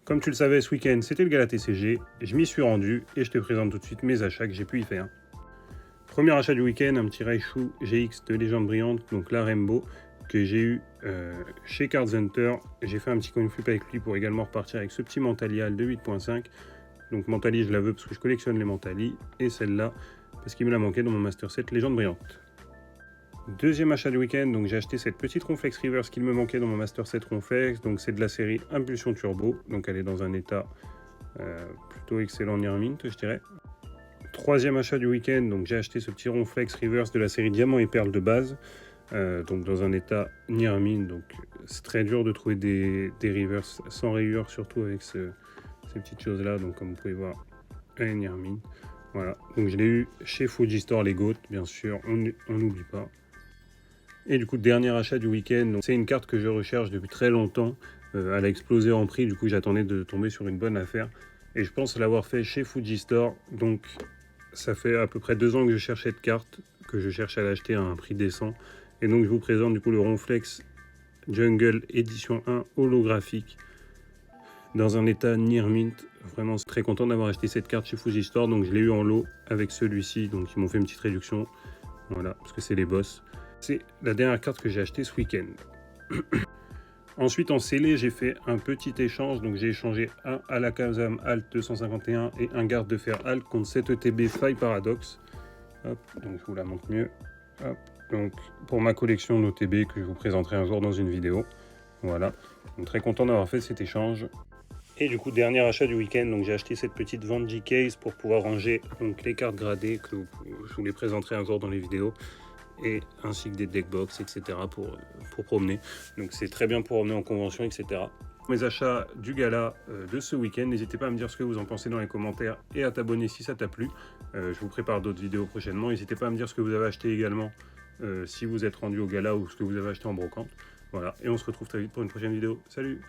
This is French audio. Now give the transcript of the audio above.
Comme tu le savais, ce week-end, c'était le gala TCG, je m'y suis rendu et je te présente tout de suite mes achats que j'ai pu y faire. Premier achat du week-end, un petit Raichu GX de Légende Brillante, donc la Rainbow, que j'ai eu chez Cards Hunter. J'ai fait un petit coin flip avec lui pour également repartir avec ce petit Mentalial de 8.5. Donc Mentali, je la veux parce que je collectionne les Mentali, et celle-là, parce qu'il me la manquait dans mon Master Set Légende Brillante. Deuxième achat du week-end, donc j'ai acheté cette petite Ronflex Reverse qu'il me manquait dans mon Master Set Ronflex. Donc c'est de la série Impulsion Turbo, donc elle est dans un état plutôt excellent Near Mint, je dirais. Troisième achat du week-end, donc j'ai acheté ce petit Ronflex Reverse de la série Diamant et Perle de base, donc dans un état Near Mint. Donc c'est très dur de trouver des reverse sans rayures, surtout avec ces petites choses là. Donc comme vous pouvez voir, un Near Mint. Voilà, donc je l'ai eu chez Fuji Store les GOAT, bien sûr, on n'oublie pas. Et du coup, dernier achat du week-end, c'est une carte que je recherche depuis très longtemps. Elle a explosé en prix, du coup j'attendais de tomber sur une bonne affaire. Et je pense l'avoir fait chez Fuji Store. Donc ça fait à peu près 2 ans que je cherche cette carte, que je cherche à l'acheter à un prix décent. Et donc je vous présente du coup le Ronflex Jungle édition 1 holographique, dans un état Near Mint. Vraiment très content d'avoir acheté cette carte chez Fuji Store. Donc je l'ai eu en lot avec celui-ci, donc ils m'ont fait une petite réduction. Voilà, parce que c'est les boss. C'est la dernière carte que j'ai achetée ce week-end. Ensuite, en scellé, j'ai fait un petit échange. Donc, j'ai échangé un Alakazam Alt 251 et un garde de fer Alt contre 7 ETB Faille Paradox. Hop, donc je vous la montre mieux. Hop, donc, pour ma collection d'OTB que je vous présenterai un jour dans une vidéo. Voilà. Donc, très content d'avoir fait cet échange. Et du coup, dernier achat du week-end, donc j'ai acheté cette petite Vanji Case pour pouvoir ranger donc, les cartes gradées que je vous les présenterai un jour dans les vidéos, et ainsi que des deckbox, etc. pour promener. Donc c'est très bien pour emmener en convention, etc. Mes achats du gala de ce week-end, n'hésitez pas à me dire ce que vous en pensez dans les commentaires et à t'abonner si ça t'a plu. Je vous prépare d'autres vidéos prochainement. N'hésitez pas à me dire ce que vous avez acheté également, si vous êtes rendu au gala, ou ce que vous avez acheté en brocante. Voilà, et on se retrouve très vite pour une prochaine vidéo. Salut!